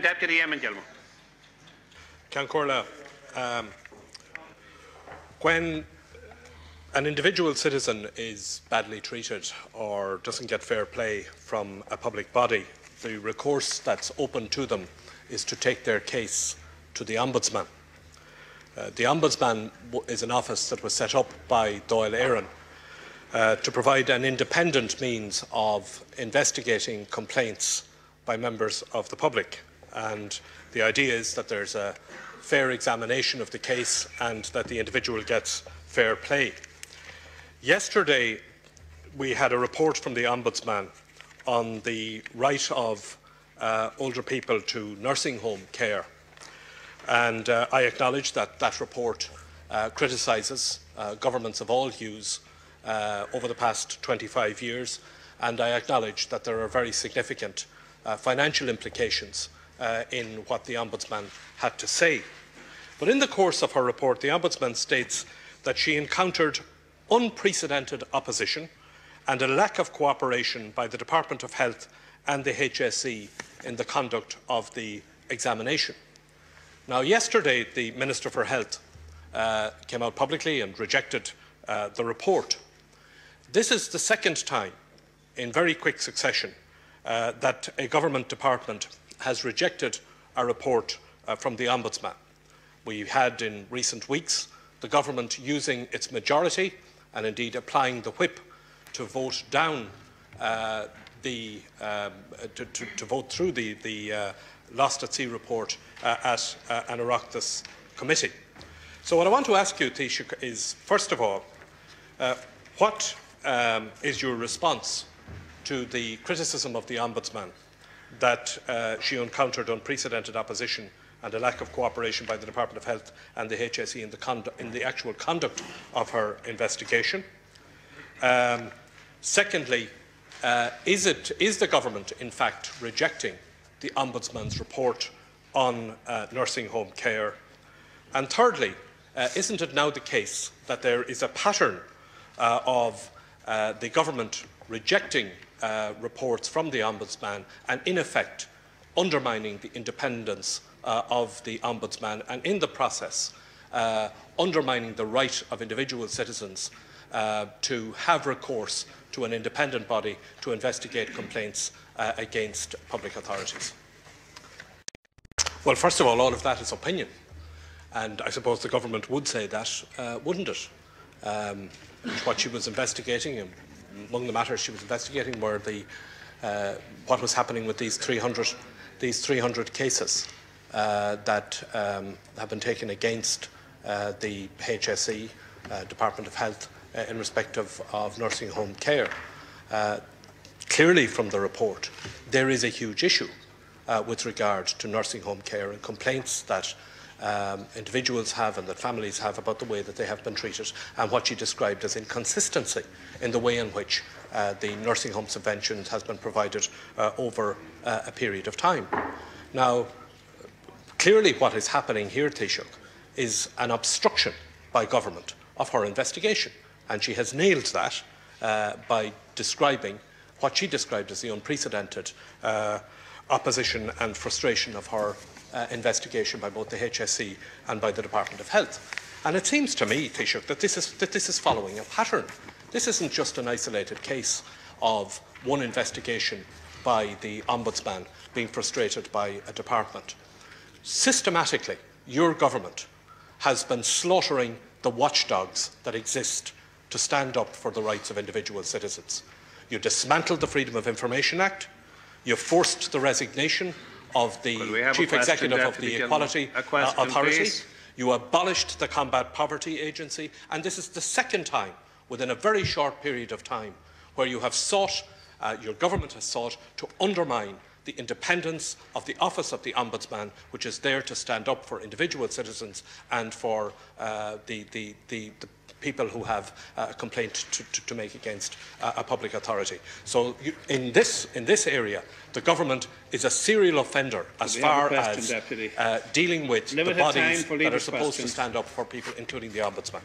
Deputy Gilmore. Cancorla, when an individual citizen is badly treated or doesn't get fair play from a public body, the recourse that's open to them is to take their case to the Ombudsman. The Ombudsman is an office that was set up by Dáil Éireann to provide an independent means of investigating complaints by members of the public. And the idea is that there's a fair examination of the case and that the individual gets fair play. Yesterday, we had a report from the Ombudsman on the right of older people to nursing home care. And I acknowledge that that report criticises governments of all hues over the past 25 years, and I acknowledge that there are very significant financial implications in what the Ombudsman had to say. But in the course of her report, the Ombudsman states that she encountered unprecedented opposition and a lack of cooperation by the Department of Health and the HSE in the conduct of the examination. Now, yesterday, the Minister for Health came out publicly and rejected the report. This is the second time in very quick succession that a government department has rejected a report from the Ombudsman. We had in recent weeks the government using its majority and indeed applying the whip to vote down to vote through the Lost at Sea report at an Oireachtas committee. So what I want to ask you, Taoiseach, is first of all, what is your response to the criticism of the Ombudsman that she encountered unprecedented opposition and a lack of cooperation by the Department of Health and the HSE in the actual conduct of her investigation? Secondly, is the government in fact rejecting the Ombudsman's report on nursing home care? And thirdly, isn't it now the case that there is a pattern of the government rejecting reports from the Ombudsman and in effect undermining the independence of the Ombudsman and in the process undermining the right of individual citizens to have recourse to an independent body to investigate complaints against public authorities? Well, first of all of that is opinion, and I suppose the government would say that, wouldn't it? What she was investigating, and among the matters she was investigating, were what was happening with these 300 cases that have been taken against the HSE, Department of Health, in respect of nursing home care. Clearly from the report, there is a huge issue with regard to nursing home care and complaints that individuals have and that families have about the way that they have been treated, and what she described as inconsistency in the way in which the nursing home subventions has been provided over a period of time. Now, clearly what is happening here, Taoiseach, is an obstruction by government of her investigation, and she has nailed that by describing what she described as the unprecedented opposition and frustration of her investigation by both the HSE and by the Department of Health. And it seems to me, Taoiseach, that this is following a pattern. This isn't just an isolated case of one investigation by the Ombudsman being frustrated by a department. Systematically, your government has been slaughtering the watchdogs that exist to stand up for the rights of individual citizens. You dismantled the Freedom of Information Act. You forced the resignation of the Chief Executive of the Equality Authority. You abolished the Combat Poverty Agency. And this is the second time within a very short period of time where you have sought, your government has sought to undermine the independence of the Office of the Ombudsman, which is there to stand up for individual citizens and for the people who have a complaint to make against a public authority. So in this area, the government is a serial offender as far as dealing with the bodies that are supposed to stand up for people, including the Ombudsman.